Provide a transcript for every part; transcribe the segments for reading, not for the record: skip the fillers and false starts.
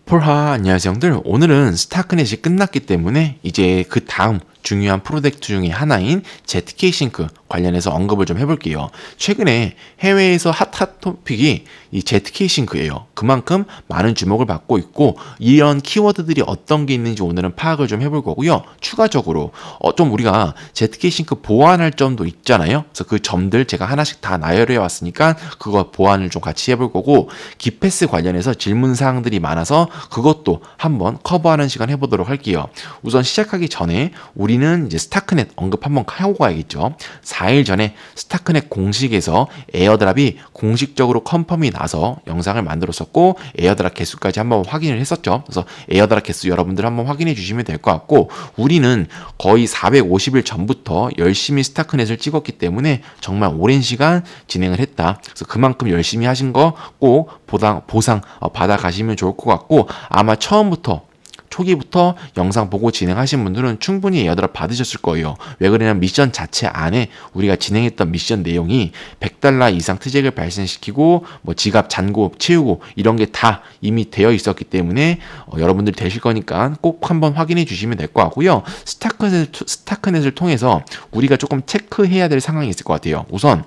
폴하 안녕하세요 형들. 오늘은 스타크넷이 끝났기 때문에 이제 그 다음 중요한 프로젝트 중에 하나인 ZK 싱크 관련해서 언급을 좀 해볼게요. 최근에 해외에서 핫 토픽이 이 ZK 싱크예요. 그만큼 많은 주목을 받고 있고 이런 키워드들이 어떤 게 있는지 오늘은 파악을 좀 해볼 거고요. 추가적으로 좀 우리가 ZK 싱크 보완할 점도 있잖아요. 그래서 그 점들 제가 하나씩 다 나열해 왔으니까 그거 보완을 좀 같이 해볼 거고, 기패스 관련해서 질문 사항들이 많아서 그것도 한번 커버하는 시간 해보도록 할게요. 우선 시작하기 전에 우리는 이제 스타크넷 언급 한번 하고 가야겠죠. 4일 전에 스타크넷 공식에서 에어드랍이 공식적으로 컨펌이 나서 영상을 만들었었고 에어드랍 개수까지 한번 확인을 했었죠. 그래서 에어드랍 개수 여러분들 한번 확인해 주시면 될 것 같고, 우리는 거의 450일 전부터 열심히 스타크넷을 찍었기 때문에 정말 오랜 시간 진행을 했다. 그래서 그만큼 열심히 하신 거 꼭 보상 받아 가시면 좋을 것 같고, 아마 초기부터 영상 보고 진행하신 분들은 충분히 에어드랍 받으셨을 거예요. 왜 그러냐면 미션 자체 안에 우리가 진행했던 미션 내용이 $100 이상 트잭을 발생시키고 뭐 지갑 잔고 채우고 이런 게 다 이미 되어 있었기 때문에 여러분들 되실 거니까 꼭 한번 확인해 주시면 될 것 같고요. 스타크넷을 통해서 우리가 조금 체크해야 될 상황이 있을 것 같아요. 우선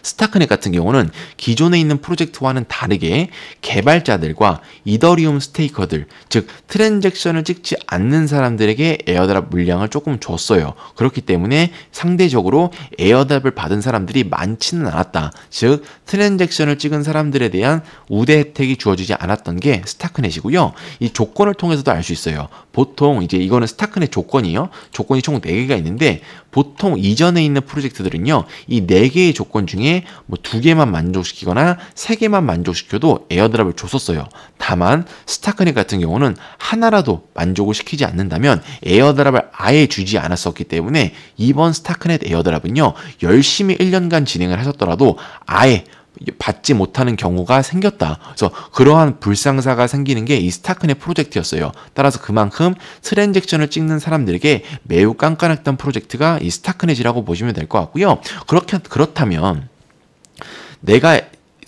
스타크넷 같은 경우는 기존에 있는 프로젝트와는 다르게 개발자들과 이더리움 스테이커들, 즉 트랜잭션을 찍지 않는 사람들에게 에어드랍 물량을 조금 줬어요. 그렇기 때문에 상대적으로 에어드랍을 받은 사람들이 많지는 않았다. 즉 트랜잭션을 찍은 사람들에 대한 우대 혜택이 주어지지 않았던 게 스타크넷이고요. 이 조건을 통해서도 알 수 있어요. 보통 이제 이거는 스타크넷 조건이요. 조건이 총 4개가 있는데 보통 이전에 있는 프로젝트들은요, 이 4개의 조건 중에 뭐 2개만 만족시키거나 3개만 만족시켜도 에어드랍을 줬었어요. 다만 스타크넷 같은 경우는 하나라도 만족을 시키지 않는다면 에어드랍을 아예 주지 않았었기 때문에 이번 스타크넷 에어드랍은요, 열심히 1년간 진행을 하셨더라도 아예 받지 못하는 경우가 생겼다. 그래서 그러한 불상사가 생기는 게 이 스타크넷 프로젝트였어요. 따라서 그만큼 트랜잭션을 찍는 사람들에게 매우 깐깐했던 프로젝트가 이 스타크넷이라고 보시면 될 것 같고요. 그렇다면 내가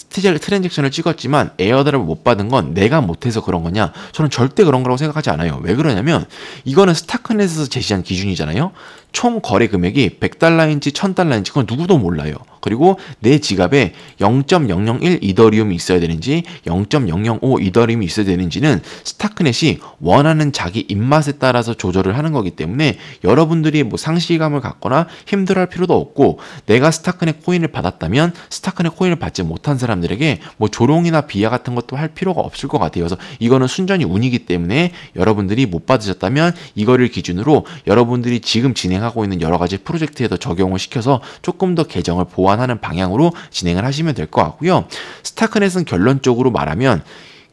트랜잭션을 찍었지만 에어드랍을 못 받은 건 내가 못해서 그런 거냐? 저는 절대 그런 거라고 생각하지 않아요. 왜 그러냐면 이거는 스타크넷에서 제시한 기준이잖아요. 총 거래 금액이 $100인지 $1000인지 그건 누구도 몰라요. 그리고 내 지갑에 0.001 이더리움이 있어야 되는지 0.005 이더리움이 있어야 되는지는 스타크넷이 원하는 자기 입맛에 따라서 조절을 하는 거기 때문에 여러분들이 뭐 상실감을 갖거나 힘들어할 필요도 없고, 내가 스타크넷 코인을 받았다면 스타크넷 코인을 받지 못한 사람들에게 뭐 조롱이나 비하 같은 것도 할 필요가 없을 것 같아요. 그래서 이거는 순전히 운이기 때문에 여러분들이 못 받으셨다면 이거를 기준으로 여러분들이 지금 진행하고 있는 여러 가지 프로젝트에도 적용을 시켜서 조금 더 계정을 보완하는 방향으로 진행을 하시면 될 것 같고요. 스타크넷은 결론적으로 말하면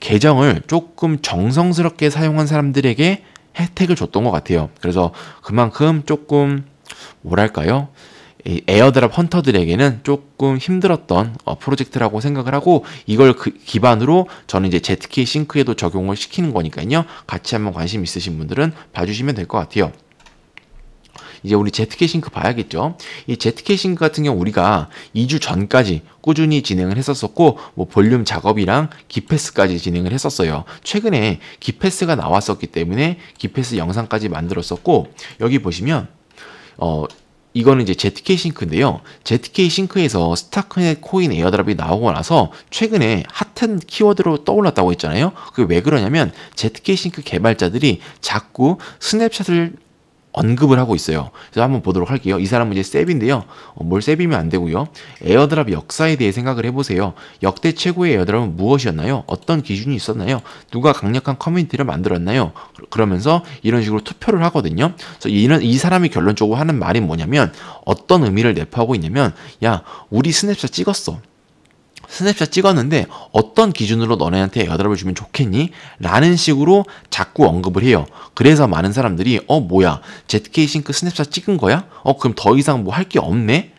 계정을 조금 정성스럽게 사용한 사람들에게 혜택을 줬던 것 같아요. 그래서 그만큼 조금 뭐랄까요? 에어드랍 헌터들에게는 조금 힘들었던 프로젝트라고 생각을 하고, 이걸 기반으로 저는 이제 ZK 싱크에도 적용을 시키는 거니까요. 같이 한번 관심 있으신 분들은 봐주시면 될 것 같아요. 이제 우리 ZK 싱크 봐야겠죠. 이 ZK 싱크 같은 경우 우리가 2주 전까지 꾸준히 진행을 했었고 뭐 볼륨 작업이랑 기패스까지 진행을 했었어요. 최근에 기패스가 나왔었기 때문에 기패스 영상까지 만들었었고, 여기 보시면 이거는 이제 ZK 싱크인데요. ZK 싱크에서 스타크넷 코인 에어드랍이 나오고 나서 최근에 핫한 키워드로 떠올랐다고 했잖아요. 그게 왜 그러냐면 ZK 싱크 개발자들이 자꾸 스냅샷을 언급을 하고 있어요. 그래서 한번 보도록 할게요. 이 사람은 이제 셉인데요. 뭘 셉이면 안 되고요. 에어드랍 역사에 대해 생각을 해보세요. 역대 최고의 에어드랍은 무엇이었나요? 어떤 기준이 있었나요? 누가 강력한 커뮤니티를 만들었나요? 그러면서 이런 식으로 투표를 하거든요. 그래서 이 사람이 결론적으로 하는 말이 뭐냐면, 어떤 의미를 내포하고 있냐면, 야, 우리 스냅샷 찍었어. 스냅샷 찍었는데 어떤 기준으로 너네한테 에어드랍을 주면 좋겠니? 라는 식으로 자꾸 언급을 해요. 그래서 많은 사람들이 뭐야, ZK 싱크 스냅샷 찍은 거야? 그럼 더 이상 뭐 할 게 없네?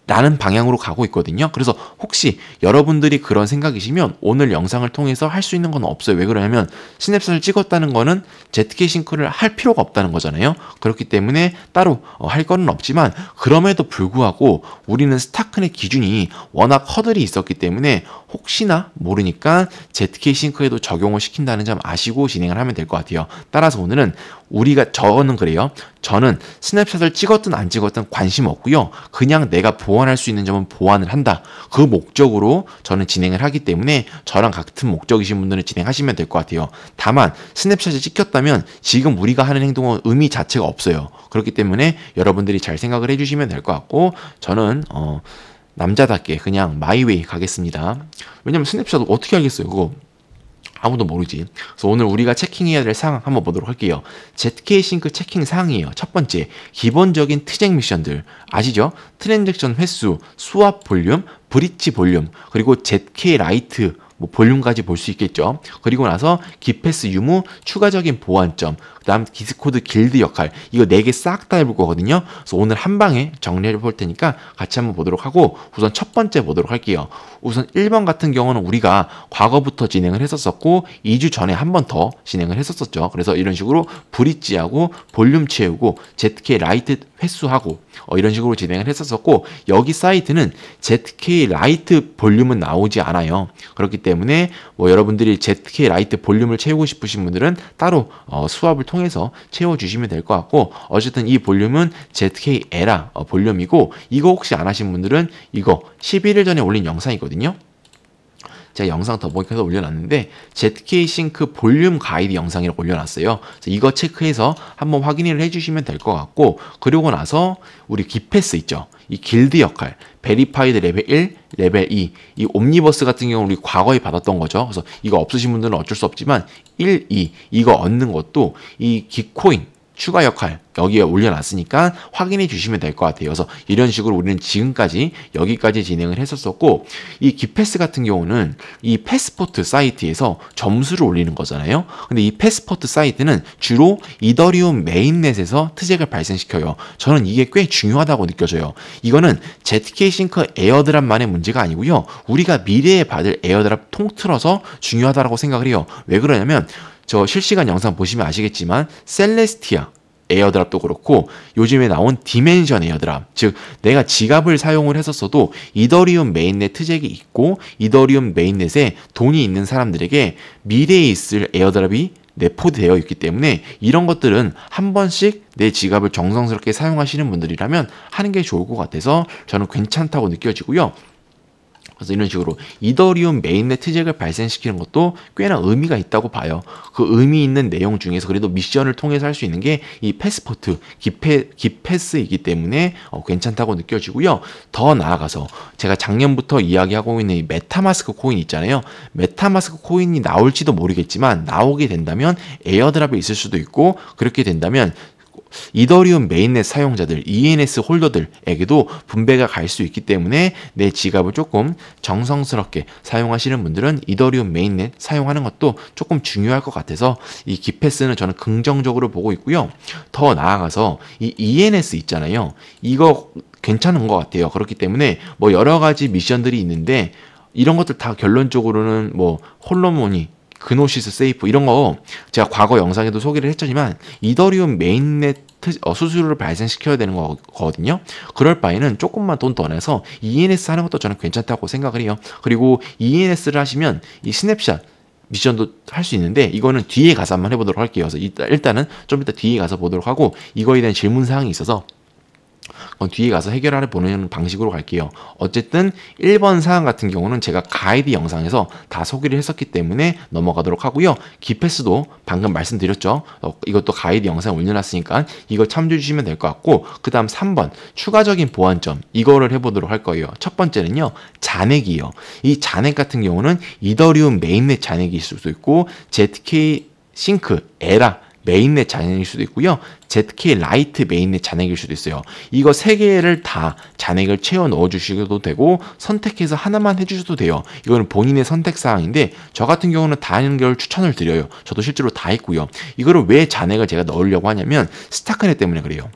라는 방향으로 가고 있거든요. 그래서 혹시 여러분들이 그런 생각이시면 오늘 영상을 통해서 할 수 있는 건 없어요. 왜 그러냐면 스냅샷을 찍었다는 거는 ZK 싱크를 할 필요가 없다는 거잖아요. 그렇기 때문에 따로 할 거는 없지만, 그럼에도 불구하고 우리는 스타크넷 기준이 워낙 허들이 있었기 때문에 혹시나 모르니까 ZK 싱크에도 적용을 시킨다는 점 아시고 진행을 하면 될 것 같아요. 따라서 오늘은 저는 그래요. 저는 스냅샷을 찍었든 안 찍었든 관심 없고요. 그냥 내가 보완할 수 있는 점은 보완을 한다. 그 목적으로 저는 진행을 하기 때문에 저랑 같은 목적이신 분들은 진행하시면 될 것 같아요. 다만 스냅샷이 찍혔다면 지금 우리가 하는 행동은 의미 자체가 없어요. 그렇기 때문에 여러분들이 잘 생각을 해주시면 될 것 같고 저는 남자답게 그냥 마이웨이 가겠습니다. 왜냐면 스냅샷 어떻게 알겠어요? 그거 아무도 모르지. 그래서 오늘 우리가 체킹해야 될 사항 한번 보도록 할게요. ZK 싱크 체킹 사항이에요. 첫 번째, 기본적인 트잭 미션들 아시죠? 트랜잭션 횟수, 수압 볼륨, 브릿지 볼륨, 그리고 ZK 라이트 볼륨까지 볼 수 있겠죠. 그리고 나서 기패스 유무, 추가적인 보완점, 그 다음 디스코드 길드 역할, 이거 4개 싹 다 해볼 거거든요. 그래서 오늘 한 방에 정리해 볼 테니까 같이 한번 보도록 하고, 우선 첫 번째 보도록 할게요. 우선 1번 같은 경우는 우리가 과거부터 진행을 했었었고 2주 전에 한 번 더 진행을 했었었죠. 그래서 이런 식으로 브릿지하고 볼륨 채우고 ZK 라이트 횟수하고 이런 식으로 진행을 했었었고, 여기 사이트는 ZK 라이트 볼륨은 나오지 않아요. 그렇기 때문에 여러분들이 ZK 라이트 볼륨을 채우고 싶으신 분들은 따로 수압을 통해서 채워주시면 될 것 같고, 어쨌든 이 볼륨은 ZK 에라 볼륨이고, 이거 혹시 안 하신 분들은 이거 11일 전에 올린 영상이거든요. 제가 영상 더보기해서 올려놨는데 ZK 싱크 볼륨 가이드 영상이라고 올려놨어요. 그래서 이거 체크해서 한번 확인을 해주시면 될 것 같고, 그리고 나서 우리 기패스 있죠. 이 길드 역할, 베리파이드 레벨 1, 레벨 2, 이 옴니버스 같은 경우 우리 과거에 받았던 거죠. 그래서 이거 없으신 분들은 어쩔 수 없지만 1, 2 이거 얻는 것도 이 기코인 추가 역할 여기에 올려놨으니까 확인해 주시면 될 것 같아요. 그래서 이런 식으로 우리는 지금까지 여기까지 진행을 했었었고, 이 기패스 같은 경우는 이 패스포트 사이트에서 점수를 올리는 거잖아요. 근데 이 패스포트 사이트는 주로 이더리움 메인넷에서 트잭을 발생시켜요. 저는 이게 꽤 중요하다고 느껴져요. 이거는 ZK 싱크 에어드랍만의 문제가 아니고요. 우리가 미래에 받을 에어드랍 통틀어서 중요하다고 생각을 해요. 왜 그러냐면 저 실시간 영상 보시면 아시겠지만 셀레스티아 에어드랍도 그렇고 요즘에 나온 디멘션 에어드랍, 즉 내가 지갑을 사용을 했었어도 이더리움 메인넷 트잭이 있고 이더리움 메인넷에 돈이 있는 사람들에게 미래에 있을 에어드랍이 내포되어 있기 때문에 이런 것들은 한 번씩 내 지갑을 정성스럽게 사용하시는 분들이라면 하는 게 좋을 것 같아서 저는 괜찮다고 느껴지고요. 그래서 이런 식으로 이더리움 메인넷 트잭을 발생시키는 것도 꽤나 의미가 있다고 봐요. 그 의미 있는 내용 중에서 그래도 미션을 통해서 할 수 있는 게 이 패스포트, 기패스이기 때문에 괜찮다고 느껴지고요. 더 나아가서 제가 작년부터 이야기하고 있는 이 메타마스크 코인 있잖아요. 메타마스크 코인이 나올지도 모르겠지만 나오게 된다면 에어드랍이 있을 수도 있고, 그렇게 된다면 이더리움 메인넷 사용자들, ENS 홀더들에게도 분배가 갈 수 있기 때문에 내 지갑을 조금 정성스럽게 사용하시는 분들은 이더리움 메인넷 사용하는 것도 조금 중요할 것 같아서 이 기패스는 저는 긍정적으로 보고 있고요. 더 나아가서 이 ENS 있잖아요. 이거 괜찮은 것 같아요. 그렇기 때문에 여러 가지 미션들이 있는데 이런 것들 다 결론적으로는 홀로모니, 그노시스 세이프 이런 거 제가 과거 영상에도 소개를 했지만 이더리움 메인넷 수수료를 발생시켜야 되는 거거든요. 그럴 바에는 조금만 돈 더 내서 ENS 하는 것도 저는 괜찮다고 생각을 해요. 그리고 ENS를 하시면 이 스냅샷 미션도 할 수 있는데 이거는 뒤에 가서 한번 해보도록 할게요. 그래서 일단은 좀 이따 뒤에 가서 보도록 하고, 이거에 대한 질문 사항이 있어서 그건 뒤에 가서 해결하려 보는 방식으로 갈게요. 어쨌든 1번 사항 같은 경우는 제가 가이드 영상에서 다 소개를 했었기 때문에 넘어가도록 하고요. 기패스도 방금 말씀드렸죠. 이것도 가이드 영상 올려놨으니까 이거 참조해 주시면 될 것 같고, 그 다음 3번 추가적인 보완점 이거를 해보도록 할 거예요. 첫 번째는요, 잔액이에요. 이 잔액 같은 경우는 이더리움 메인넷 잔액일 수도 있고 ZK 싱크 에라 메인넷 잔액일 수도 있고요. ZK 라이트 메인넷 잔액일 수도 있어요. 이거 3개를 다 잔액을 채워 넣어 주셔도 되고 선택해서 하나만 해주셔도 돼요. 이거는 본인의 선택사항인데 저 같은 경우는 다 하는 걸 추천을 드려요. 저도 실제로 다 했고요. 이거를 왜 잔액을 제가 넣으려고 하냐면 스타크넷 때문에 그래요.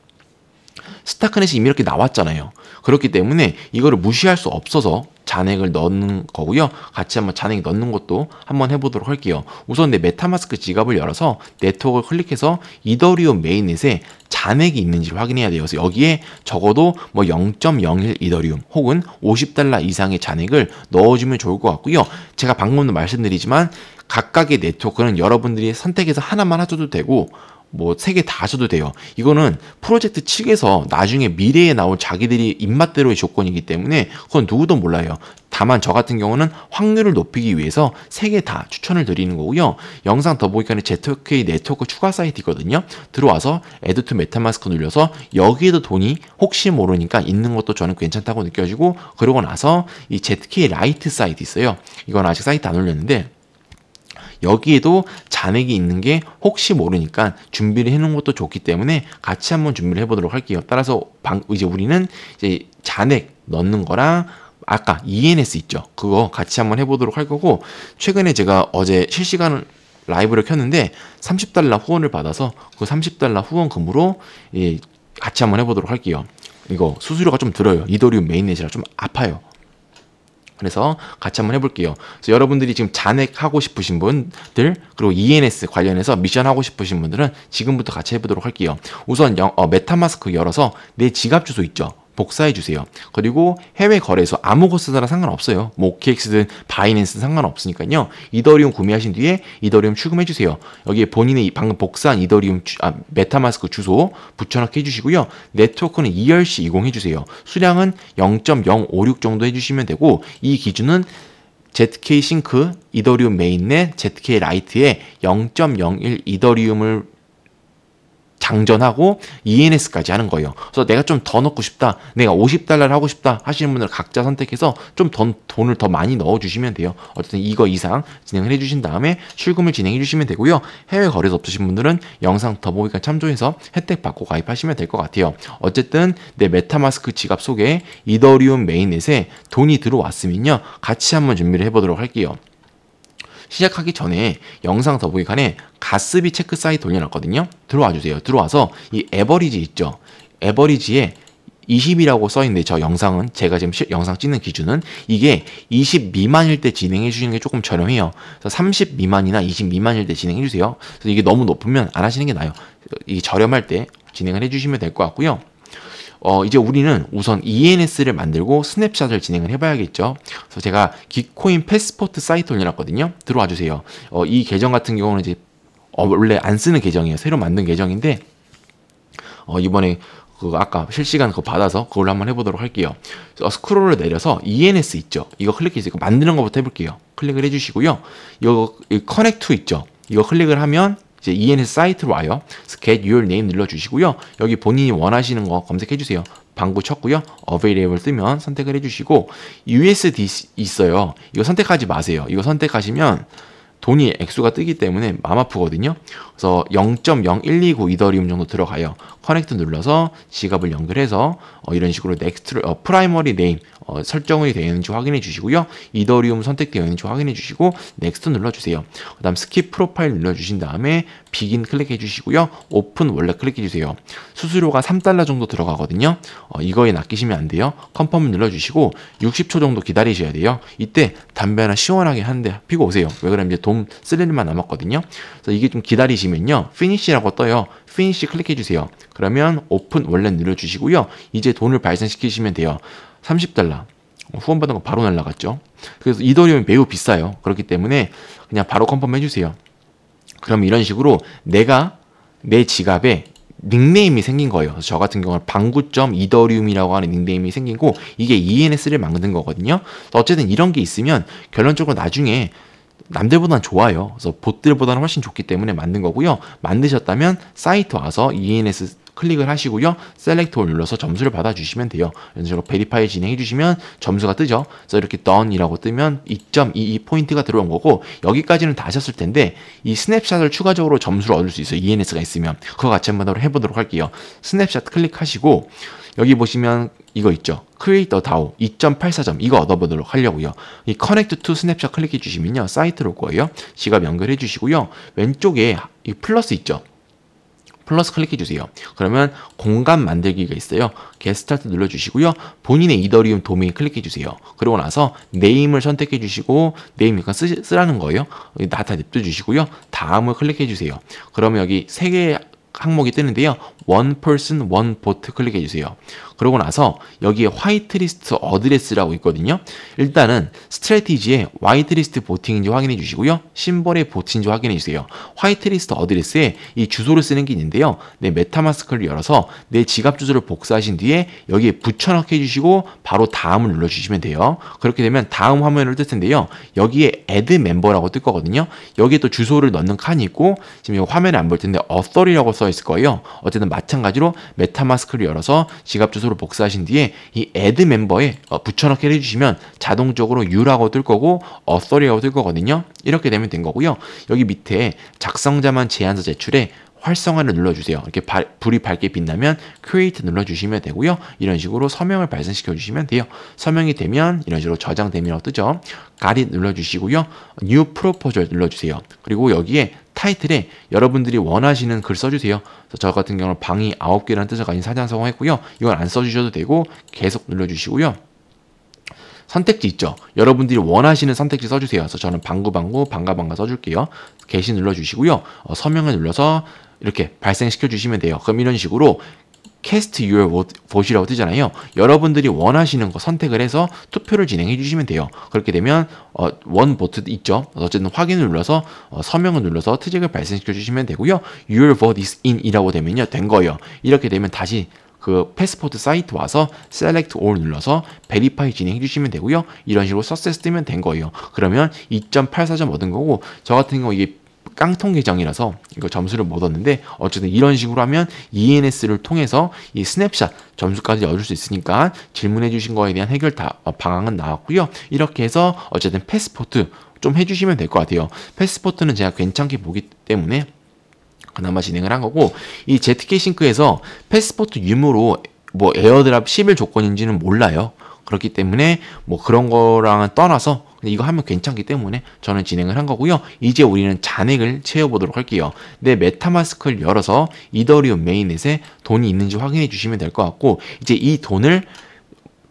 스타크넷이 이미 이렇게 나왔잖아요. 그렇기 때문에 이거를 무시할 수 없어서 잔액을 넣는 거고요. 같이 한번 잔액 넣는 것도 한번 해보도록 할게요. 우선 내 메타마스크 지갑을 열어서 네트워크를 클릭해서 이더리움 메인넷에 잔액이 있는지를 확인해야 돼요. 그래서 여기에 적어도 뭐 0.01 이더리움 혹은 $50 이상의 잔액을 넣어주면 좋을 것 같고요. 제가 방금도 말씀드리지만 각각의 네트워크는 여러분들이 선택해서 하나만 하셔도 되고 뭐 3개 다 하셔도 돼요. 이거는 프로젝트 측에서 나중에 미래에 나올 자기들이 입맛대로의 조건이기 때문에 그건 누구도 몰라요. 다만 저 같은 경우는 확률을 높이기 위해서 3개 다 추천을 드리는 거고요. 영상 더보기관에 ZK 네트워크 추가 사이트거든요. 들어와서 Add to 메타마스크 눌러서 여기에도 돈이 혹시 모르니까 있는 것도 저는 괜찮다고 느껴지고, 그러고 나서 이 ZK 라이트 사이트 있어요. 이건 아직 사이트 안 올렸는데 여기에도 잔액이 있는 게 혹시 모르니까 준비를 해놓은 것도 좋기 때문에 같이 한번 준비를 해보도록 할게요. 따라서 이제 우리는 이제 잔액 넣는 거랑 아까 ENS 있죠. 그거 같이 한번 해보도록 할 거고, 최근에 제가 어제 실시간 라이브를 켰는데 $30 후원을 받아서 그 $30 후원금으로 같이 한번 해보도록 할게요. 이거 수수료가 좀 들어요. 이더리움 메인넷이라 좀 아파요. 그래서 같이 한번 해볼게요. 그래서 여러분들이 지금 잔액 하고 싶으신 분들, 그리고 ENS 관련해서 미션 하고 싶으신 분들은 지금부터 같이 해보도록 할게요. 우선 메타마스크 열어서 내 지갑 주소 있죠. 복사해 주세요. 그리고 해외 거래소 아무 곳 쓰더라 상관없어요. 뭐 OKX든 바이낸스든 상관없으니까요. 이더리움 구매하신 뒤에 이더리움 출금해 주세요. 여기에 본인의 방금 복사한 이더리움 메타마스크 주소 붙여넣기 해주시고요. 네트워크는 ERC20 해주세요. 수량은 0.056 정도 해주시면 되고, 이 기준은 ZK 싱크, 이더리움 메인넷, ZK 라이트에 0.01 이더리움을 장전하고 ENS까지 하는 거예요. 그래서 내가 좀 더 넣고 싶다, 내가 $50를 하고 싶다 하시는 분들 각자 선택해서 좀 돈을 더 많이 넣어주시면 돼요. 어쨌든 이거 이상 진행을 해주신 다음에 출금을 진행해 주시면 되고요. 해외 거래소 없으신 분들은 영상 더보기관 참조해서 혜택 받고 가입하시면 될 것 같아요. 어쨌든 내 메타마스크 지갑 속에 이더리움 메인넷에 돈이 들어왔으면요, 같이 한번 준비를 해보도록 할게요. 시작하기 전에 영상 더보기관에 가스비 체크 사이트 올려놨거든요. 들어와 주세요. 들어와서 이 에버리지 있죠. 에버리지에 20이라고 써있는데, 저 영상은 제가 지금 영상 찍는 기준은 이게 20 미만일 때 진행해 주시는 게 조금 저렴해요. 그래서 30 미만이나 20 미만일 때 진행해 주세요. 그래서 이게 너무 높으면 안 하시는 게 나아요. 이 저렴할 때 진행을 해주시면 될 것 같고요. 이제 우리는 우선 ENS를 만들고 스냅샷을 진행을 해봐야겠죠. 그래서 제가 기코인 패스포트 사이트 올려놨거든요. 들어와 주세요. 이 계정 같은 경우는 이제 원래 안 쓰는 계정이에요. 새로 만든 계정인데 이번에 아까 실시간 그거 받아서 그걸로 한번 해보도록 할게요. 스크롤을 내려서 ENS 있죠. 이거 클릭해서 이거 만드는 것부터 해볼게요. 클릭을 해주시고요. 이거 커넥트 있죠. 이거 클릭을 하면 이제 ENS 사이트로 와요. Get Your Name 눌러주시고요. 여기 본인이 원하시는 거 검색해주세요. 방구 쳤고요. Available 뜨면 선택을 해주시고, USD 있어요. 이거 선택하지 마세요. 이거 선택하시면 돈이 액수가 뜨기 때문에 마음 아프거든요. 그래서 0.0129 이더리움 정도 들어가요. 커넥트 눌러서 지갑을 연결해서 이런 식으로 넥스트 프라이머리 네임 설정이 되어 있는지 확인해 주시고요. 이더리움 선택되어 있는지 확인해 주시고 넥스트 눌러주세요. 그 다음 스킵 프로파일 눌러주신 다음에 비긴 클릭해 주시고요. 오픈 원래 클릭해 주세요. 수수료가 $3 정도 들어가거든요. 이거에 낚이시면 안 돼요. 컨펌 눌러주시고 60초 정도 기다리셔야 돼요. 이때 담배 하나 시원하게 한 대 피고 오세요. 왜 그러면 이제 돈 쓸 일만 남았거든요. 그래서 이게 좀 기다리시면요, 피니시라고 떠요. 피니시 클릭해 주세요. 그러면 오픈 원래 눌러주시고요. 이제 돈을 발생시키시면 돼요. $30 후원받은 거 바로 날라갔죠. 그래서 이더리움이 매우 비싸요. 그렇기 때문에 그냥 바로 컨펌 해주세요. 그럼 이런 식으로 내가 내 지갑에 닉네임이 생긴 거예요. 그래서 저 같은 경우는 방구점 이더리움이라고 하는 닉네임이 생기고, 이게 ENS를 만든 거거든요. 어쨌든 이런 게 있으면 결론적으로 나중에 남들보다는 좋아요. 그래서 봇들보다는 훨씬 좋기 때문에 만든 거고요. 만드셨다면 사이트 와서 ENS 클릭을 하시고요. 셀렉트를 눌러서 점수를 받아주시면 돼요. 이런 식으로 베리파이 진행해주시면 점수가 뜨죠. 그래서 이렇게 done이라고 뜨면 2.22포인트가 들어온 거고, 여기까지는 다 하셨을 텐데 이 스냅샷을 추가적으로 점수를 얻을 수 있어요. ENS가 있으면. 그거 같이 한번 해보도록 할게요. 스냅샷 클릭하시고 여기 보시면 이거 있죠. Create a DAO 2.84점 이거 얻어보도록 하려고요. 이 Connect to Snapshot 클릭해 주시면요, 사이트로 올 거예요. 지갑 연결해 주시고요. 왼쪽에 이 플러스 있죠. 플러스 클릭해 주세요. 그러면 공간 만들기가 있어요. Get Start 눌러주시고요. 본인의 이더리움 도메인 클릭해 주세요. 그러고 나서 네임을 선택해 주시고, 네임 이건 쓰라는 거예요. 다 냅둬 주시고요. 다음을 클릭해 주세요. 그러면 여기 3개 항목이 뜨는데요. one person, one vote 클릭해 주세요. 그러고 나서 여기에 화이트리스트 어드레스라고 있거든요. 일단은 스트래티지에 화이트리스트 보팅인지 확인해 주시고요. 심벌의 보팅인지 확인해 주세요. 화이트리스트 어드레스에 이 주소를 쓰는 게 있는데요. 내 메타마스크를 열어서 내 지갑 주소를 복사하신 뒤에 여기에 붙여넣기 해주시고 바로 다음을 눌러주시면 돼요. 그렇게 되면 다음 화면을 뜰 텐데요. 여기에 add member라고 뜰 거거든요. 여기에 또 주소를 넣는 칸이 있고 지금 이 화면에 안 보일 텐데 author이라고 써 있을 거예요. 어쨌든 마찬가지로 메타마스크를 열어서 지갑 주소를 복사하신 뒤에 이 add member에 붙여넣기를 해주시면 자동적으로 you라고 뜰 거고 author이라고 뜰 거거든요. 이렇게 되면 된 거고요. 여기 밑에 작성자만 제안서 제출에 활성화를 눌러주세요. 이렇게 불이 밝게 빛나면 create 눌러주시면 되고요. 이런 식으로 서명을 발생시켜 주시면 돼요. 서명이 되면 이런 식으로 저장됨이라고 뜨죠. got it 눌러주시고요. new proposal 눌러주세요. 그리고 여기에 타이틀에 여러분들이 원하시는 글 써주세요. 저 같은 경우는 방이 9개라는 뜻을 가진 사전 성공했고요. 이건 안 써주셔도 되고 계속 눌러주시고요. 선택지 있죠. 여러분들이 원하시는 선택지 써주세요. 그래서 저는 방구 방가 써줄게요. 게시 눌러주시고요. 서명을 눌러서 이렇게 발생시켜 주시면 돼요. 그럼 이런 식으로 cast your vote이라고 뜨잖아요. 여러분들이 원하시는 거 선택을 해서 투표를 진행해 주시면 돼요. 그렇게 되면 one vote 있죠. 어쨌든 확인을 눌러서 서명을 눌러서 트잭을 발생시켜 주시면 되고요. your vote is in 이라고 되면요. 된 거예요. 이렇게 되면 다시 그 패스포트 사이트 와서 select all 눌러서 verify 진행해 주시면 되고요. 이런 식으로 success 뜨면 된 거예요. 그러면 2.84점 얻은 거고 저 같은 경우 이게 깡통 계정이라서 이거 점수를 못 얻는데 어쨌든 이런 식으로 하면 ENS를 통해서 이 스냅샷 점수까지 얻을 수 있으니까 질문해 주신 거에 대한 해결 방안은 나왔고요. 이렇게 해서 어쨌든 패스포트 좀 해주시면 될 것 같아요. 패스포트는 제가 괜찮게 보기 때문에 그나마 진행을 한 거고 이 ZK싱크에서 패스포트 유무로 뭐 에어드랍 10일 조건인지는 몰라요. 그렇기 때문에 뭐 그런 거랑은 떠나서 이거 하면 괜찮기 때문에 저는 진행을 한 거고요. 이제 우리는 잔액을 채워보도록 할게요. 내 메타마스크를 열어서 이더리움 메인넷에 돈이 있는지 확인해 주시면 될 것 같고 이제 이 돈을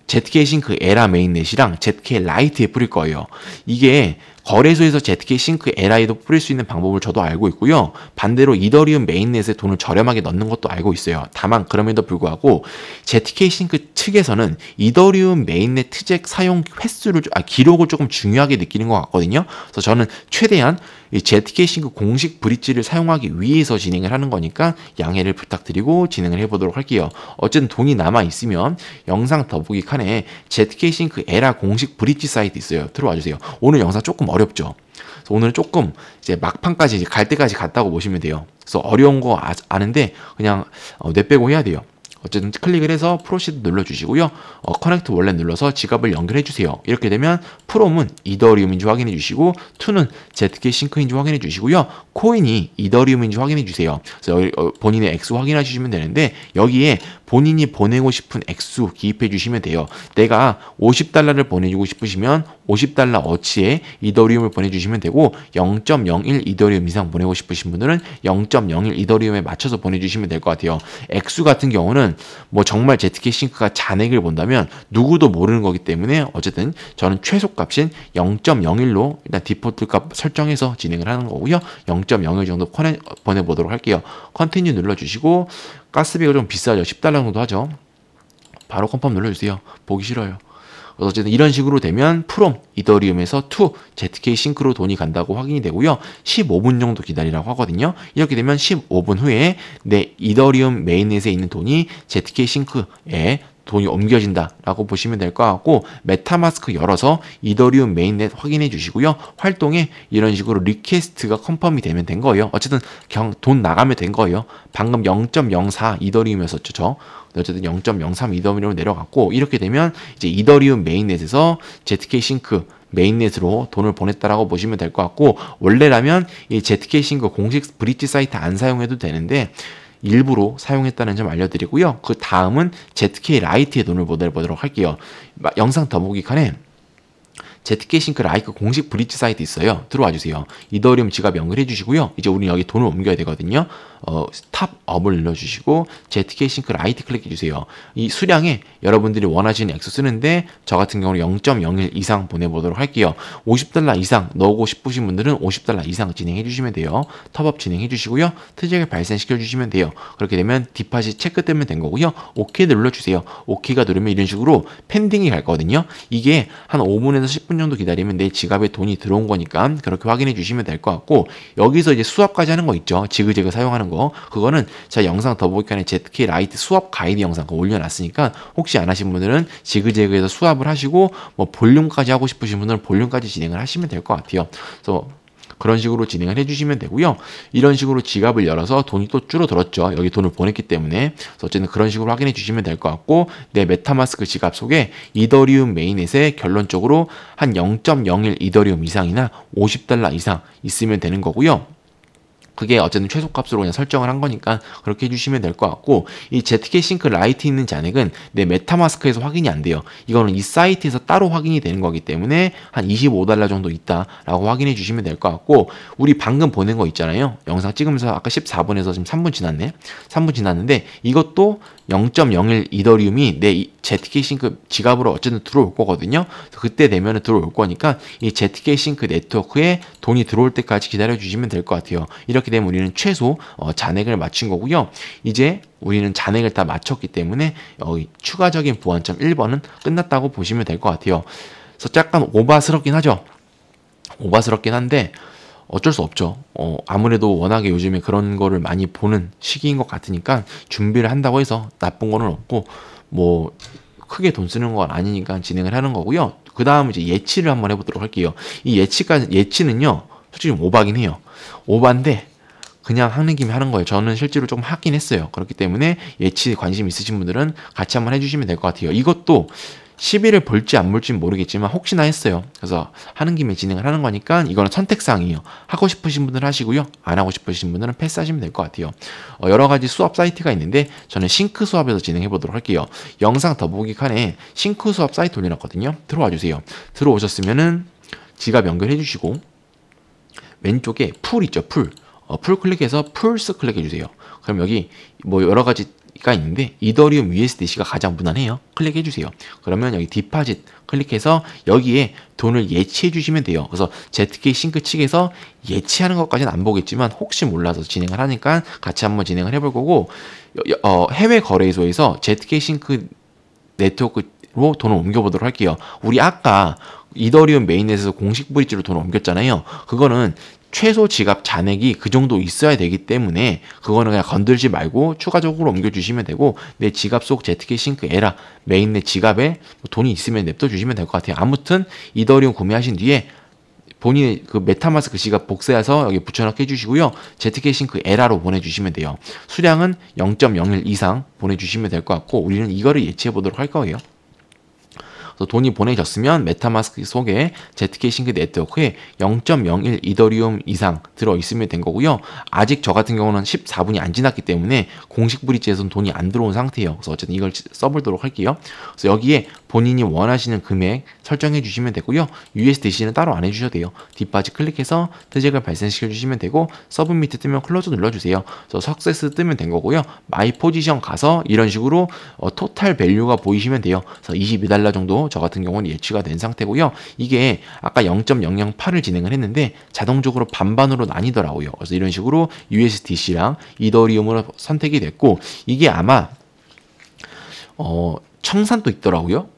ZK싱크 에라 메인넷이랑 ZK 라이트에 뿌릴 거예요. 이게 거래소에서 ZK싱크 에라에도 뿌릴 수 있는 방법을 저도 알고 있고요. 반대로 이더리움 메인넷에 돈을 저렴하게 넣는 것도 알고 있어요. 다만 그럼에도 불구하고 ZK싱크 측에서는 이더리움 메인넷 트잭 사용 횟수를 기록을 조금 중요하게 느끼는 것 같거든요. 그래서 저는 최대한 이 ZK싱크 공식 브릿지를 사용하기 위해서 진행을 하는 거니까 양해를 부탁드리고 진행을 해보도록 할게요. 어쨌든 돈이 남아 있으면 영상 더보기 칸에 ZK싱크 에라 공식 브릿지 사이트 있어요. 들어와 주세요. 오늘 영상 조금 어렵죠. 그래서 오늘 조금 이제 막판까지 이제 갈 때까지 갔다고 보시면 돼요. 그래서 어려운 거 아는데 그냥 뇌 빼고 해야 돼요. 어쨌든 클릭을 해서 프로시드 눌러주시고요. 커넥트 월렛 눌러서 지갑을 연결해 주세요. 이렇게 되면 프롬은 이더리움인지 확인해 주시고 투는 ZK싱크인지 확인해 주시고요. 코인이 이더리움인지 확인해 주세요. 그래서 본인의 액수 확인해 주시면 되는데 여기에 본인이 보내고 싶은 액수 기입해 주시면 돼요. 내가 $50를 보내주고 싶으시면 50달러 어치의 이더리움을 보내주시면 되고 0.01 이더리움 이상 보내고 싶으신 분들은 0.01 이더리움에 맞춰서 보내주시면 될 것 같아요. 액수 같은 경우는 뭐 정말 ZK싱크가 잔액을 본다면 누구도 모르는 거기 때문에 어쨌든 저는 최소값인 0.01로 일단 디폴트 값 설정해서 진행을 하는 거고요. 0.01 정도 보내보도록 할게요. 컨티뉴 눌러주시고 가스비가 좀 비싸죠. 10달러 정도 하죠. 바로 컨펌 눌러주세요. 보기 싫어요. 어쨌든 이런 식으로 되면 프롬 이더리움에서 투 ZK싱크로 돈이 간다고 확인이 되고요. 15분 정도 기다리라고 하거든요. 이렇게 되면 15분 후에 내 이더리움 메인넷에 있는 돈이 ZK싱크에 돈이 옮겨진다라고 보시면 될 것 같고 메타마스크 열어서 이더리움 메인넷 확인해 주시고요. 활동에 이런 식으로 리퀘스트가 컨펌이 되면 된 거예요. 어쨌든 그냥 돈 나가면 된 거예요. 방금 0.04 이더리움이었었죠. 저. 어쨌든 0.03 이더리움으로 내려갔고 이렇게 되면 이제 이더리움 메인넷에서 ZK싱크 메인넷으로 돈을 보냈다라고 보시면 될 것 같고 원래라면 이 ZK싱크 공식 브릿지 사이트 안 사용해도 되는데 일부러 사용했다는 점 알려드리고요. 그 다음은 ZK 라이트의 돈을 보내보도록 할게요. 영상 더보기 칸에 Zcash 라이크 공식 브릿지 사이트 있어요. 들어와 주세요. 이더리움 지갑 연결해 주시고요. 이제 우리는 여기 돈을 옮겨야 되거든요. 탑업을 눌러주시고 Zcash 라이트 클릭해 주세요. 이 수량에 여러분들이 원하시는 액수 쓰는데 저 같은 경우는 0.01 이상 보내보도록 할게요. $50 이상 넣고 싶으신 분들은 $50 이상 진행해 주시면 돼요. 탑업 진행해 주시고요. 트잭을 발생시켜 주시면 돼요. 그렇게 되면 디파짓 체크되면 된 거고요. OK 눌러주세요. OK가 누르면 이런 식으로 펜딩이 갈 거거든요. 이게 한 5분에서 10분 정도 기다리면 내 지갑에 돈이 들어온 거니까 그렇게 확인해 주시면 될 것 같고, 여기서 이제 수압까지 하는 거 있죠. 지그재그 사용하는 거. 그거는 제가 영상 더보기칸에 ZK 라이트 수압 가이드 영상 올려놨으니까 혹시 안 하신 분들은 지그재그에서 수압을 하시고 뭐 볼륨까지 하고 싶으신 분들은 볼륨까지 진행을 하시면 될 것 같아요. 그래서 그런 식으로 진행을 해주시면 되고요. 이런 식으로 지갑을 열어서 돈이 또 줄어들었죠. 여기 돈을 보냈기 때문에. 그래서 어쨌든 그런 식으로 확인해 주시면 될 것 같고, 내 메타마스크 지갑 속에 이더리움 메인넷에 결론적으로 한 0.01 이더리움 이상이나 $50 이상 있으면 되는 거고요. 그게 어쨌든 최소값으로 그냥 설정을 한 거니까 그렇게 해주시면 될 것 같고, 이 Zcash 라이트 있는 잔액은 내 메타마스크에서 확인이 안 돼요. 이거는 이 사이트에서 따로 확인이 되는 거기 때문에 한 $25 정도 있다라고 확인해 주시면 될 것 같고, 우리 방금 보낸 거 있잖아요. 영상 찍으면서 아까 14분에서 지금 3분 지났네. 3분 지났는데 이것도 0.01 이더리움이 내 Zcash 지갑으로 어쨌든 들어올 거거든요. 그때 되면 들어올 거니까 이 Zcash 네트워크에 돈이 들어올 때까지 기다려 주시면 될 것 같아요. 이렇게 되면 우리는 최소 잔액을 맞춘 거고요. 이제 우리는 잔액을 다 맞췄기 때문에 여기 추가적인 보완점 1번은 끝났다고 보시면 될 것 같아요. 그래서 약간 오바스럽긴 하죠. 오바스럽긴 한데 어쩔 수 없죠. 아무래도 워낙에 요즘에 그런 거를 많이 보는 시기인 것 같으니까 준비를 한다고 해서 나쁜 거는 없고, 뭐 크게 돈 쓰는 건 아니니까 진행을 하는 거고요. 그 다음 이제 예치를 한번 해보도록 할게요. 이 예치는요, 솔직히 좀 오바긴 해요. 오바인데 그냥 하는 김에 하는 거예요. 저는 실제로 좀 하긴 했어요. 그렇기 때문에 예치 관심 있으신 분들은 같이 한번 해주시면 될 것 같아요. 이것도 10일을 볼지 안 볼지는 모르겠지만 혹시나 했어요. 그래서 하는 김에 진행을 하는 거니까 이거는 선택사항이에요. 하고 싶으신 분들은 하시고요. 안 하고 싶으신 분들은 패스하시면 될 것 같아요. 여러 가지 수업 사이트가 있는데 저는 싱크 수업에서 진행해 보도록 할게요. 영상 더보기 칸에 싱크 수업 사이트 올려놨거든요. 들어와 주세요. 들어오셨으면은 지갑 연결해 주시고 왼쪽에 풀 있죠. 풀 클릭해서 풀스 클릭해 주세요. 그럼 여기 뭐 여러 가지가 있는데 이더리움 USDC가 가장 무난해요. 클릭해 주세요. 그러면 여기 디파짓 클릭해서 여기에 돈을 예치해 주시면 돼요. 그래서 Zcash 측에서 예치하는 것까지는 안 보겠지만 혹시 몰라서 진행을 하니까 같이 한번 진행을 해볼 거고, 해외 거래소에서 Zcash 네트워크로 돈을 옮겨보도록 할게요. 우리 아까 이더리움 메인넷에서 공식 브릿지로 돈을 옮겼잖아요. 그거는 최소 지갑 잔액이 그 정도 있어야 되기 때문에 그거는 그냥 건들지 말고 추가적으로 옮겨주시면 되고, 내 지갑 속 Zcash 에라 메인넷 지갑에 돈이 있으면 냅둬주시면 될 것 같아요. 아무튼 이더리움 구매하신 뒤에 본인의 그 메타마스크 지갑 복사해서 여기 붙여넣기 해주시고요. Zcash 에라로 보내주시면 돼요. 수량은 0.01 이상 보내주시면 될 것 같고, 우리는 이거를 예치해 보도록 할 거예요. 돈이 보내졌으면 메타마스크 속에 Zcash 네트워크에 0.01 이더리움 이상 들어있으면 된 거고요. 아직 저 같은 경우는 14분이 안 지났기 때문에 공식 브릿지에서는 돈이 안 들어온 상태예요. 그래서 어쨌든 이걸 써보도록 할게요. 그래서 여기에 본인이 원하시는 금액 설정해 주시면 되고요. USDC는 따로 안 해주셔도 돼요. 뒷바지 클릭해서 트잭을 발생시켜 주시면 되고, 서브미트 뜨면 클로즈 눌러주세요. 그래서 석세스 뜨면 된 거고요. 마이 포지션 가서 이런 식으로 토탈 밸류가 보이시면 돼요. 그래서 $22 정도 저 같은 경우는 예치가 된 상태고요. 이게 아까 0.008을 진행을 했는데 자동적으로 반반으로 나뉘더라고요. 그래서 이런 식으로 USDC랑 이더리움으로 선택이 됐고, 이게 아마 청산도 있더라고요.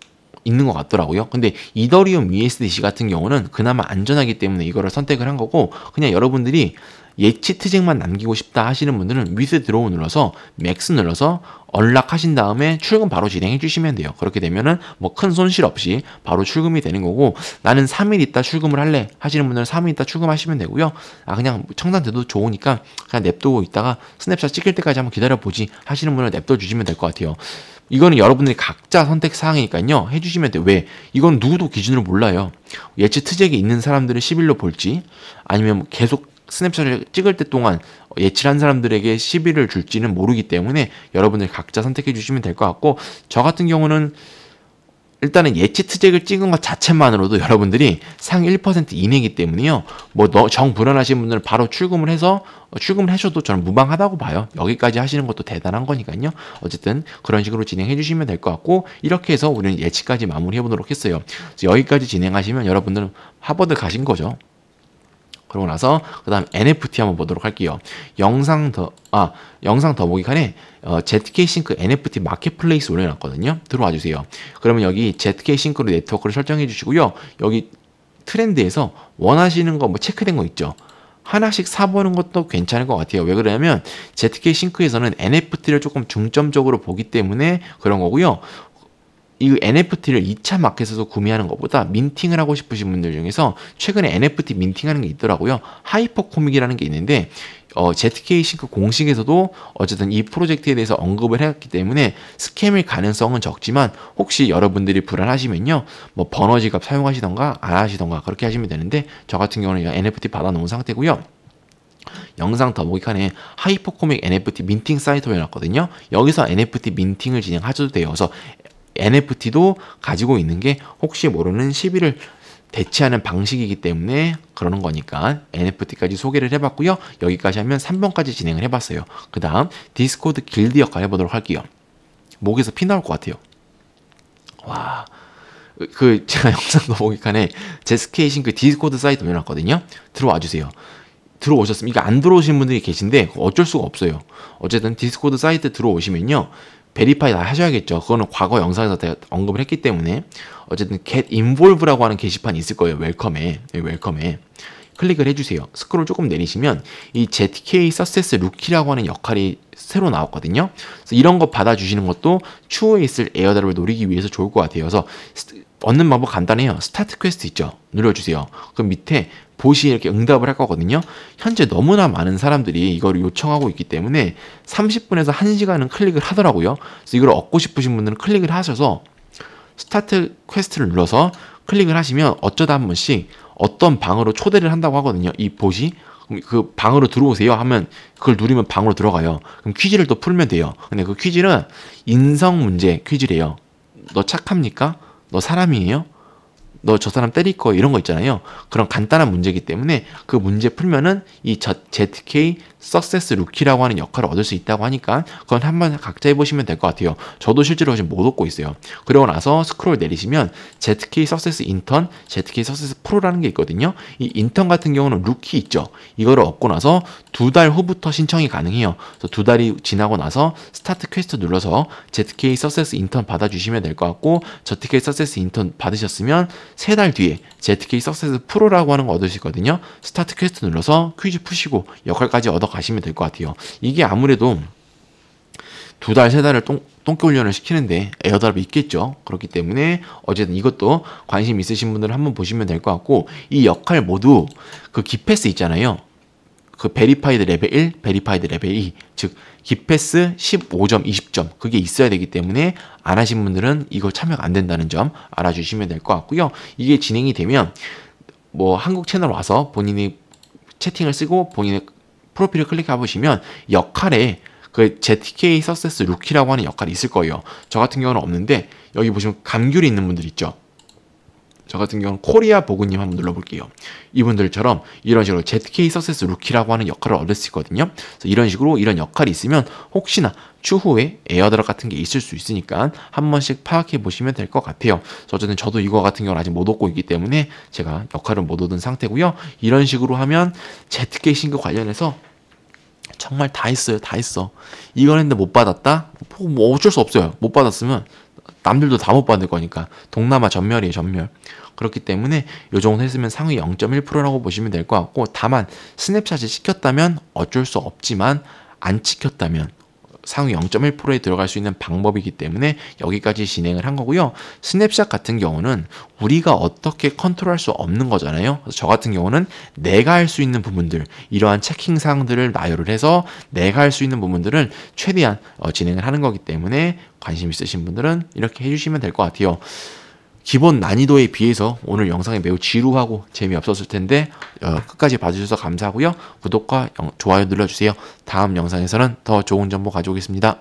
있는 것 같더라고요. 근데 이더리움 USDC 같은 경우는 그나마 안전하기 때문에 이거를 선택을 한 거고, 그냥 여러분들이 예치 트잭만 남기고 싶다 하시는 분들은 위스 드로우 눌러서 맥스 눌러서 언락하신 다음에 출금 바로 진행해 주시면 돼요. 그렇게 되면은 뭐 큰 손실 없이 바로 출금이 되는 거고, 나는 3일 있다 출금을 할래 하시는 분들은 3일 있다 출금하시면 되고요. 그냥 청산돼도 좋으니까 그냥 냅두고 있다가 스냅샷 찍힐 때까지 한번 기다려보지 하시는 분은 냅둬 주시면 될 것 같아요. 이거는 여러분들이 각자 선택 사항이니까요. 해주시면 돼요. 왜? 이건 누구도 기준으로 몰라요. 예치 트잭이 있는 사람들은 10일로 볼지, 아니면 계속 스냅샷을 찍을 때 동안 예치를 한 사람들에게 10일을 줄지는 모르기 때문에 여러분들 각자 선택해 주시면 될 것 같고, 저 같은 경우는 일단은 예치 트잭을 찍은 것 자체만으로도 여러분들이 상위 1% 이내이기 때문에요. 뭐 정 불안하신 분들은 바로 출금을 하셔도 저는 무방하다고 봐요. 여기까지 하시는 것도 대단한 거니까요. 어쨌든 그런 식으로 진행해 주시면 될 것 같고, 이렇게 해서 우리는 예치까지 마무리해 보도록 했어요. 그래서 여기까지 진행하시면 여러분들은 하버드 가신 거죠. 그러고 나서 그 다음 NFT 한번 보도록 할게요. 영상 더보기 칸에 ZK 싱크 NFT 마켓플레이스 올려놨거든요. 들어와 주세요. 그러면 여기 ZK 싱크로 네트워크를 설정해 주시고요. 여기 트렌드에서 원하시는 거 뭐 체크된 거 있죠. 하나씩 사보는 것도 괜찮을 것 같아요. 왜 그러냐면 ZK 싱크에서는 NFT를 조금 중점적으로 보기 때문에 그런 거고요. 이 NFT를 2차 마켓에서 구매하는 것보다 민팅을 하고 싶으신 분들 중에서 최근에 NFT 민팅하는 게 있더라고요. 하이퍼코믹이라는 게 있는데 ZK 싱크 공식에서도 어쨌든 이 프로젝트에 대해서 언급을 했기 때문에 스캠일 가능성은 적지만 혹시 여러분들이 불안하시면요, 뭐 버너지갑 사용하시던가 안 하시던가 그렇게 하시면 되는데, 저 같은 경우는 NFT 받아놓은 상태고요. 영상 더보기 칸에 하이퍼코믹 NFT 민팅 사이트 올려놨거든요. 여기서 NFT 민팅을 진행하셔도 돼요. 그래서 NFT도 가지고 있는 게 혹시 모르는 시비를 대체하는 방식이기 때문에 그러는 거니까 NFT까지 소개를 해봤고요. 여기까지 하면 3번까지 진행을 해봤어요. 그 다음 디스코드 길드 역할 해보도록 할게요. 목에서 피 나올 것 같아요. 와, 제가 영상 더보기 칸에 ZK 싱크 디스코드 사이트 올려놨거든요. 들어와 주세요. 들어오셨으면, 이게 안 들어오신 분들이 계신데 어쩔 수가 없어요. 어쨌든 디스코드 사이트 들어오시면요, 베리파이 다 하셔야겠죠. 그거는 과거 영상에서 제가 언급을 했기 때문에. 어쨌든 get involve라고 하는 게시판이 있을 거예요. 웰컴에 클릭을 해주세요. 스크롤 조금 내리시면 이 ZK Success Rookie라고 하는 역할이 새로 나왔거든요. 그래서 이런 거 받아주시는 것도 추후에 있을 에어드랍을 노리기 위해서 좋을 것 같아요. 그래서 얻는 방법 간단해요. 스타트 퀘스트 있죠. 눌러주세요. 그럼 밑에 보시 이렇게 응답을 할 거거든요. 현재 너무나 많은 사람들이 이걸 요청하고 있기 때문에 30분에서 1시간은 클릭을 하더라고요. 그래서 이걸 얻고 싶으신 분들은 클릭을 하셔서 스타트 퀘스트를 눌러서 클릭을 하시면 어쩌다 한 번씩 어떤 방으로 초대를 한다고 하거든요. 이 보시, 그 방으로 들어오세요 하면 그걸 누르면 방으로 들어가요. 그럼 퀴즈를 또 풀면 돼요. 근데 그 퀴즈는 인성 문제 퀴즈래요. 너 착합니까? 너 사람이에요? 너 저 사람 때릴 거, 이런 거 있잖아요. 그런 간단한 문제이기 때문에 그 문제 풀면은 이 ZK Success Rookie라고 하는 역할을 얻을 수 있다고 하니까 그건 한번 각자 해보시면 될 것 같아요. 저도 실제로 지금 못 얻고 있어요. 그러고 나서 스크롤 내리시면 ZK Success Intern, ZK Success Pro라는 게 있거든요. 이 인턴 같은 경우는 루키 있죠. 이거를 얻고 나서 2달 후부터 신청이 가능해요. 그래서 2달이 지나고 나서 스타트 퀘스트 눌러서 ZK Success Intern 받아주시면 될 것 같고, ZK Success Intern 받으셨으면 3달 뒤에 ZK Success Pro라고 하는 거 얻을 수 있거든요. 스타트 퀘스트 눌러서 퀴즈 푸시고 역할까지 얻어 가시면 될 것 같아요. 이게 아무래도 2달, 3달을 똥개 훈련을 시키는데 에어드랍이 있겠죠. 그렇기 때문에 어쨌든 이것도 관심 있으신 분들은 한번 보시면 될 것 같고, 이 역할 모두 그 기패스 있잖아요. 그 베리파이드 레벨 1, 베리파이드 레벨 2, 즉 기패스 15점, 20점 그게 있어야 되기 때문에 안 하신 분들은 이거 참여가 안 된다는 점 알아주시면 될 것 같고요. 이게 진행이 되면 뭐 한국 채널 와서 본인이 채팅을 쓰고 본인의 프로필을 클릭해 보시면 역할에 그 ZK Success Rookie라고 하는 역할이 있을 거예요. 저 같은 경우는 없는데 여기 보시면 감귤이 있는 분들 있죠. 저 같은 경우는 코리아 보그님 한번 눌러볼게요. 이분들처럼 이런 식으로 ZK Success Rookie라고 하는 역할을 얻을 수 있거든요. 그래서 이런 식으로 이런 역할이 있으면 혹시나 추후에 에어드랍 같은 게 있을 수 있으니까 한 번씩 파악해 보시면 될 것 같아요. 그래서 어쨌든 저도 이거 같은 경우는 아직 못 얻고 있기 때문에 제가 역할을 못 얻은 상태고요. 이런 식으로 하면 ZK 싱크 관련해서 정말 다 했어요. 다 했어. 이걸 했는데 못 받았다? 뭐 어쩔 수 없어요. 못 받았으면 남들도 다 못 받을 거니까. 동남아 전멸이에요. 전멸. 그렇기 때문에 이 정도 했으면 상위 0.1%라고 보시면 될 것 같고, 다만 스냅샷이 찍혔다면 어쩔 수 없지만 안 찍혔다면 상위 0.1%에 들어갈 수 있는 방법이기 때문에 여기까지 진행을 한 거고요. 스냅샷 같은 경우는 우리가 어떻게 컨트롤할 수 없는 거잖아요. 그래서 저 같은 경우는 내가 할 수 있는 부분들, 이러한 체킹 사항들을 나열을 해서 내가 할 수 있는 부분들을 최대한 진행을 하는 거기 때문에 관심 있으신 분들은 이렇게 해주시면 될 것 같아요. 기본 난이도에 비해서 오늘 영상이 매우 지루하고 재미없었을 텐데 끝까지 봐주셔서 감사하고요. 구독과 좋아요 눌러주세요. 다음 영상에서는 더 좋은 정보 가져오겠습니다.